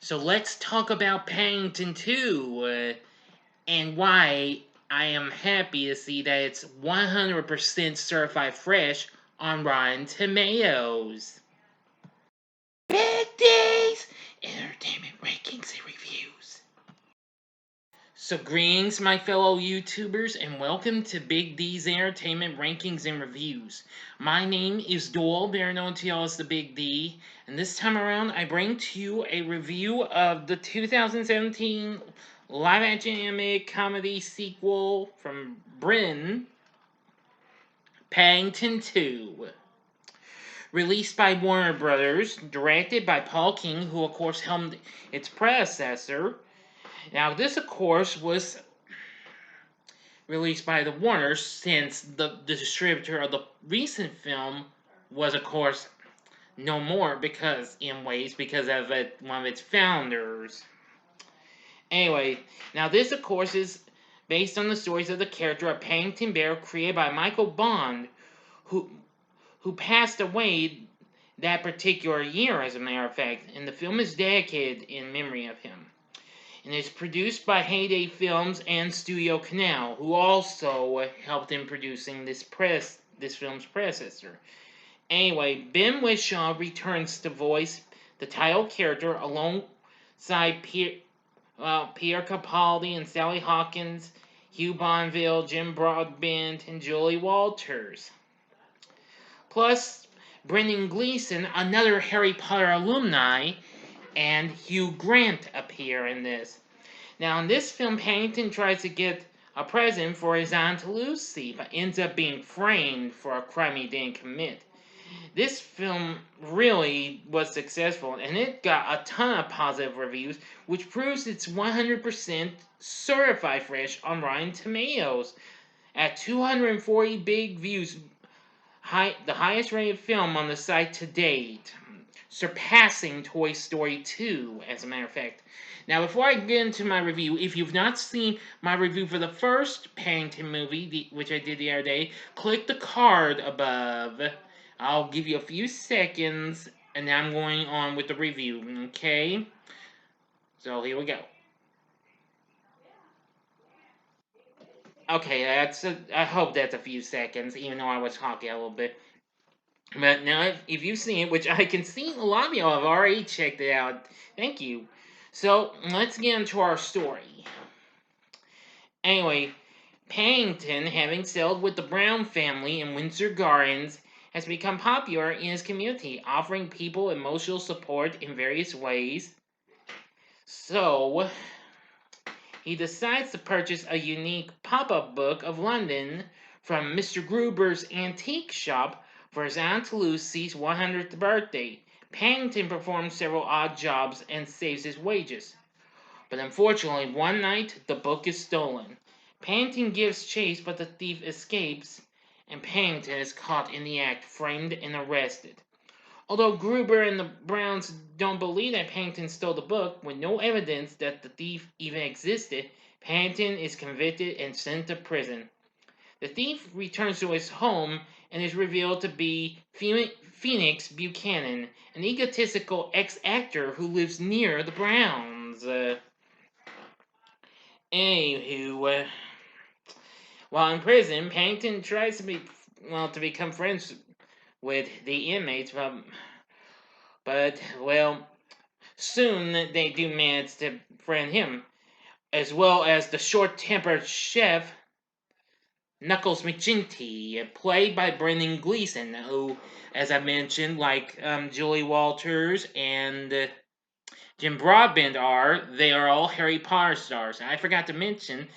So let's talk about Paddington 2 and why I am happy to see that it's 100% certified fresh on Rotten Tomatoes. Big D's Entertainment Rankings and Reviews. So greetings my fellow YouTubers and welcome to Big D's Entertainment Rankings and Reviews. My name is Doyle, better known to y'all as the Big D, and this time around I bring to you a review of the 2017 live-action animated comedy sequel from Britain, Paddington 2. Released by Warner Brothers, directed by Paul King, who of course helmed its predecessor. Now this of course was released by the Warners, since the distributor of the recent film was of course no more because of one of its founders. Anyway, now this of course is based on the stories of the character of Paddington Bear, created by Michael Bond, who passed away that particular year, as a matter of fact, and the film is dedicated in memory of him. And it's produced by Heyday Films and Studio Canal, who also helped in producing this film's predecessor. Anyway, Ben Wishaw returns to voice the title character alongside Pierre Capaldi and Sally Hawkins, Hugh Bonneville, Jim Broadbent, and Julie Walters. Plus, Brendan Gleeson, another Harry Potter alumni, and Hugh Grant appear in this. Now, in this film, Paddington tries to get a present for his Aunt Lucy, but ends up being framed for a crime he didn't commit. This film really was successful, and it got a ton of positive reviews, which proves it's 100% certified fresh on Rotten Tomatoes. At 240 big views, the highest rated film on the site to date, surpassing Toy Story 2, as a matter of fact. Now, before I get into my review, if you've not seen my review for the first Paddington movie, which I did the other day, click the card above. I'll give you a few seconds, and then I'm going on with the review, okay? So, here we go. Okay, I hope that's a few seconds, even though I was talking a little bit. But now, if you've seen it, which I can see a lot of y'all have already checked it out, thank you. So, let's get into our story. Anyway, Paddington, having settled with the Brown family in Windsor Gardens, has become popular in his community, offering people emotional support in various ways. So, he decides to purchase a unique pop-up book of London from Mr. Gruber's antique shop for his Aunt Lucy's 100th birthday. Paddington performs several odd jobs and saves his wages. But unfortunately, one night, the book is stolen. Paddington gives chase, but the thief escapes, and Paddington is caught in the act, framed and arrested. Although Gruber and the Browns don't believe that Paddington stole the book, with no evidence that the thief even existed, Paddington is convicted and sent to prison. The thief returns to his home and is revealed to be Phoenix Buchanan, an egotistical ex-actor who lives near the Browns. Anywho, while in prison, Paddington tries to become friends with the inmates, but soon they do manage to befriend him, as well as the short-tempered chef Knuckles McGinty, played by Brendan Gleeson, who, as I mentioned, like Julie Walters and Jim Broadbent they are all Harry Potter stars. And I forgot to mention,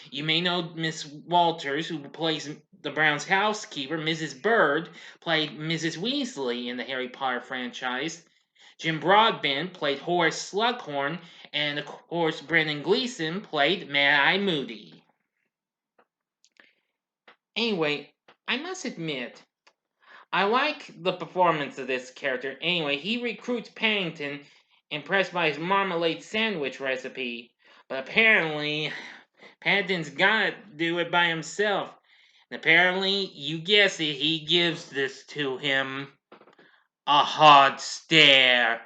you may know Miss Walters, who plays the Browns' housekeeper. Mrs. Bird played Mrs. Weasley in the Harry Potter franchise. Jim Broadbent played Horace Slughorn, and of course Brendan Gleeson played Mad-Eye Moody. Anyway, I must admit, I like the performance of this character. Anyway, he recruits Paddington, impressed by his marmalade sandwich recipe, but apparently Paddington's gotta do it by himself. And apparently, you guessed it, he gives this to him. A hard stare.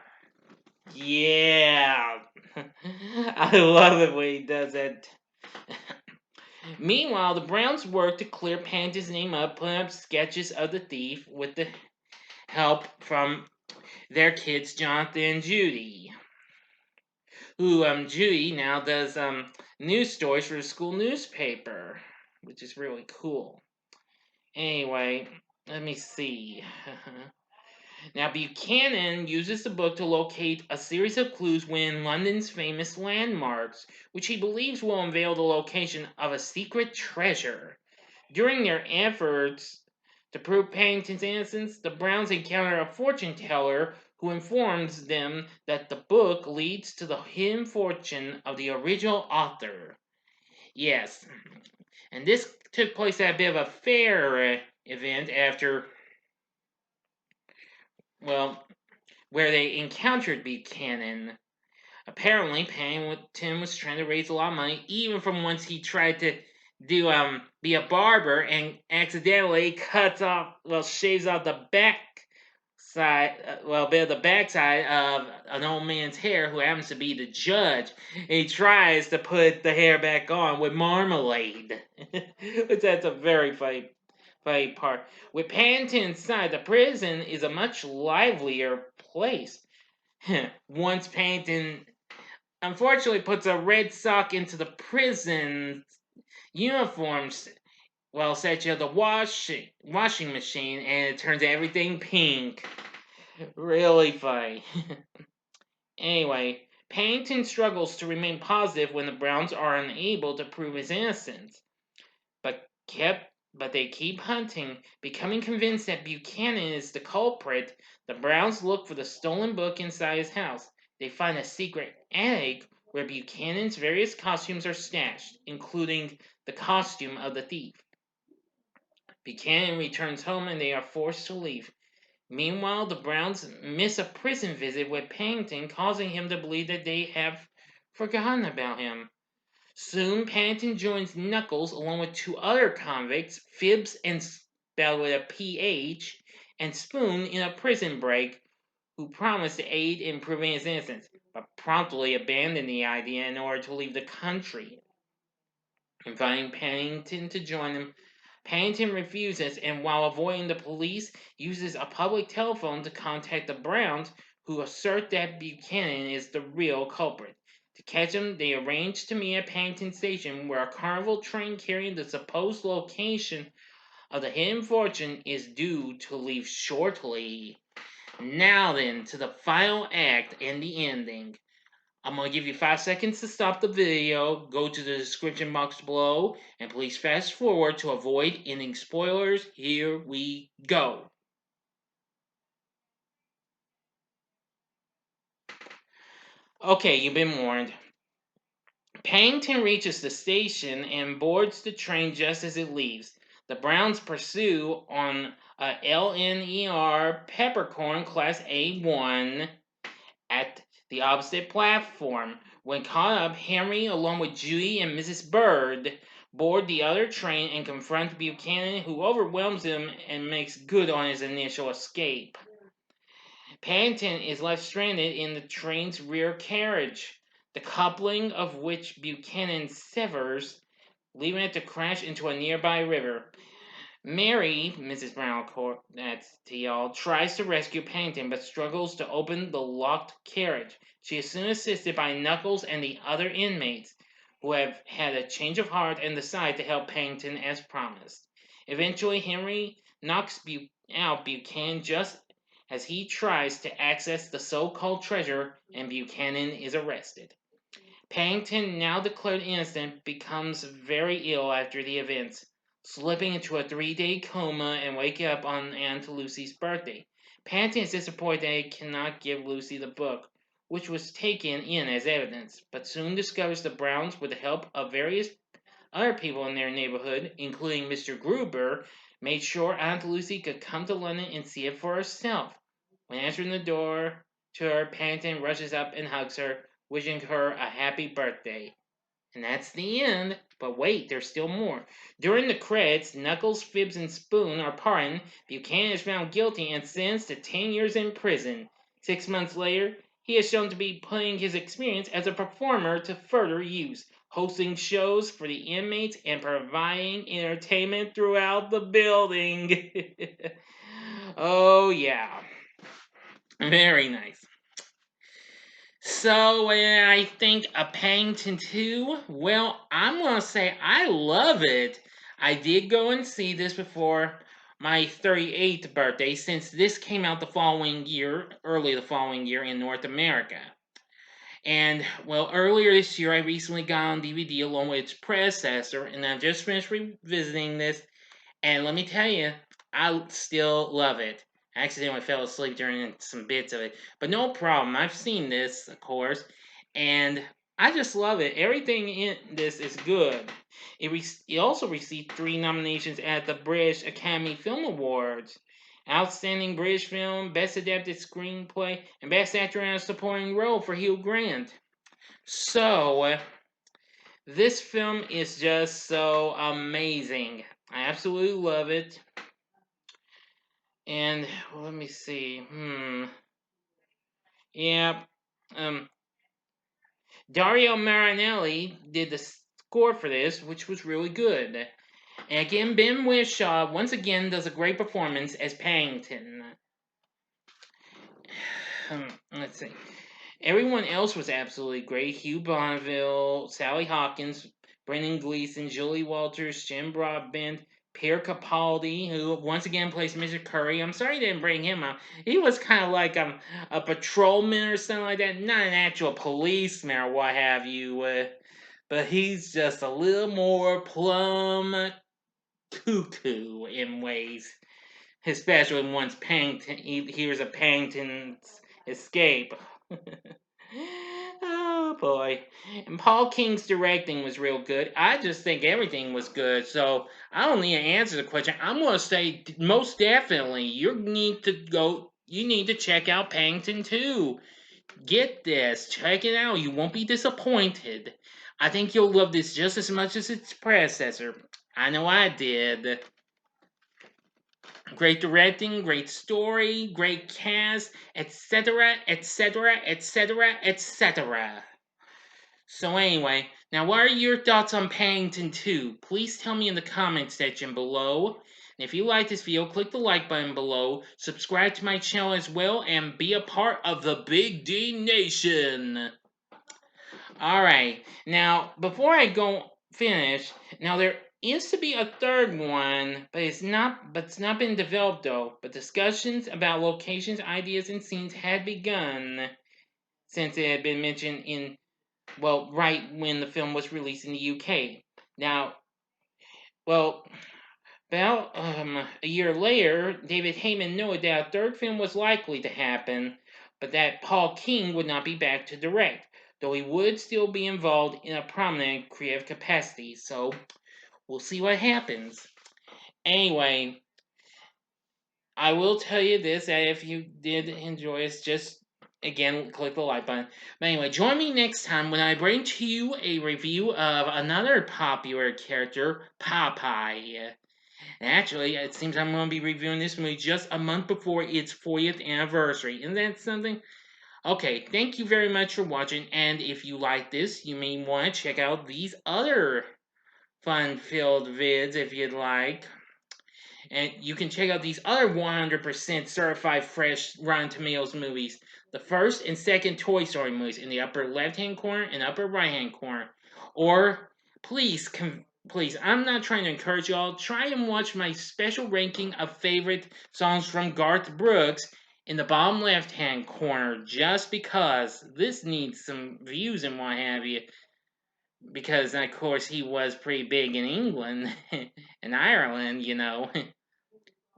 Yeah. I love it when he does that. Meanwhile, the Browns work to clear Paddington's name up, putting up sketches of the thief with the help from their kids, Jonathan and Judy. Who Judy now does news stories for the school newspaper, which is really cool. Anyway, let me see. Now, Buchanan uses the book to locate a series of clues within London's famous landmarks, which he believes will unveil the location of a secret treasure. During their efforts to prove Paddington's innocence, the Browns encounter a fortune teller who informs them that the book leads to the hidden fortune of the original author. Yes, and this took place at a bit of a fair event after, well, where they encountered Buchanan. Apparently, Paddington was trying to raise a lot of money, even from once he tried to do be a barber and accidentally cuts off, well, shaves off the back side, well, bit of the backside of an old man's hair who happens to be the judge. And he tries to put the hair back on with marmalade, which that's a very funny part. With Paddington inside, the prison is a much livelier place. Once Paddington unfortunately puts a red sock into the prison uniforms, well, set you the washing machine, and it turns everything pink. Really funny. Anyway, Paddington struggles to remain positive when the Browns are unable to prove his innocence, but they keep hunting, becoming convinced that Buchanan is the culprit. The Browns look for the stolen book inside his house. They find a secret attic where Buchanan's various costumes are stashed, including the costume of the thief. Buchanan returns home and they are forced to leave. Meanwhile, the Browns miss a prison visit with Paddington, causing him to believe that they have forgotten about him. Soon, Paddington joins Knuckles along with two other convicts, Phibbs, and spelled with a PH, and Spoon in a prison break, who promise to aid in proving his innocence, but promptly abandon the idea in order to leave the country. Inviting Paddington to join them, Paddington refuses, and while avoiding the police, uses a public telephone to contact the Browns, who assert that Buchanan is the real culprit. To catch him, they arrange to meet at Paddington Station, where a carnival train carrying the supposed location of the hidden fortune is due to leave shortly. Now then, to the final act and the ending. I'm going to give you 5 seconds to stop the video, go to the description box below, and please fast forward to avoid ending spoilers. Here we go. Okay, you've been warned. Paddington reaches the station and boards the train just as it leaves. The Browns pursue on a LNER Peppercorn Class A1 at the opposite platform. When caught up, Henry, along with Judy and Mrs. Bird, board the other train and confront Buchanan, who overwhelms him and makes good on his initial escape. Paddington is left stranded in the train's rear carriage, the coupling of which Buchanan severs, leaving it to crash into a nearby river. Mary, Mrs. Brown, that's TL, tries to rescue Paddington but struggles to open the locked carriage. She is soon assisted by Knuckles and the other inmates, who have had a change of heart and decide to help Paddington as promised. Eventually, Henry knocks out Buchanan just as he tries to access the so-called treasure, and Buchanan is arrested. Paddington, now declared innocent, becomes very ill after the events, slipping into a 3-day coma and waking up on Aunt Lucy's birthday. Paddington is disappointed that he cannot give Lucy the book, which was taken in as evidence, but soon discovers the Browns, with the help of various other people in their neighborhood, including Mr. Gruber, made sure Aunt Lucy could come to London and see it for herself. When answering the door to her, Paddington rushes up and hugs her, wishing her a happy birthday. And that's the end. But wait, there's still more. During the credits, Knuckles, Phibbs, and Spoon are pardoned. Buchanan is found guilty and sentenced to 10 years in prison. 6 months later, he is shown to be putting his experience as a performer to further use, hosting shows for the inmates and providing entertainment throughout the building. Oh, yeah. Very nice. So, when I think of Paddington 2, well, I'm going to say I love it. I did go and see this before my 38th birthday, since this came out the following year, early the following year in North America. And, well, earlier this year, I recently got on DVD along with its predecessor, and I just finished revisiting this, and let me tell you, I still love it. I accidentally fell asleep during some bits of it, but no problem. I've seen this, of course, and I just love it. Everything in this is good. It also received 3 nominations at the British Academy Film Awards: Outstanding British Film, Best Adapted Screenplay, and Best Actor in a Supporting Role for Hugh Grant. So, this film is just so amazing. I absolutely love it. And well, let me see. Yeah. Dario Marinelli did the score for this, which was really good. And again, Ben Wishaw once again does a great performance as Paddington. Let's see. Everyone else was absolutely great. Hugh Bonneville, Sally Hawkins, Brendan Gleeson, Julie Walters, Jim Broadbent, Pierre Capaldi, who once again plays Mr. Curry. I'm sorry I didn't bring him out. He was kind of like a patrolman or something like that. Not an actual policeman or what have you. But he's just a little more plum cuckoo in ways. Especially once Paddington, he hears of Paddington's escape. Oh boy. And Paul King's directing was real good. I just think everything was good. So I don't need to answer the question. I'm gonna say most definitely you need to check out Paddington 2. Get this. Check it out. You won't be disappointed. I think you'll love this just as much as its predecessor. I know I did. Great directing, great story, great cast, etc., etc., etc., etc. So anyway, now what are your thoughts on Paddington 2? Please tell me in the comments section below. And if you like this video, click the like button below, subscribe to my channel as well, and be a part of the Big D Nation. Alright, now before I go finish, now there is to be a third one, but it's not been developed though. But discussions about locations, ideas, and scenes had begun since it had been mentioned in, well, right when the film was released in the UK. Now, well, about a year later, David Heyman noted that a third film was likely to happen, but that Paul King would not be back to direct, though he would still be involved in a prominent creative capacity. So we'll see what happens. Anyway, I will tell you this, that if you did enjoy this, just again click the like button. But anyway, join me next time when I bring to you a review of another popular character, Popeye. And actually, it seems I'm going to be reviewing this movie just a month before its 40th anniversary. Isn't that something? Okay, thank you very much for watching, and if you like this, you may want to check out these other fun-filled vids if you'd like. And you can check out these other 100% certified fresh Rotten Tomatoes movies. The first and second Toy Story movies in the upper left-hand corner and upper right-hand corner. Or, please, I'm not trying to encourage y'all. Try and watch my special ranking of favorite songs from Garth Brooks in the bottom left-hand corner. Just because this needs some views and what have you. Because, of course, he was pretty big in England and Ireland.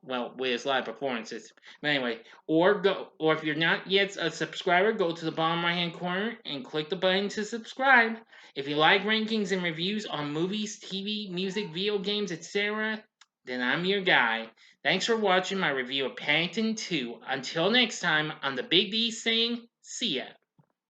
Well, with his live performances. But anyway, or if you're not yet a subscriber, go to the bottom right hand corner and click the button to subscribe. If you like rankings and reviews on movies, TV, music, video games, etc., then I'm your guy. Thanks for watching my review of Paddington 2. Until next time, I'm the Big D saying, see ya.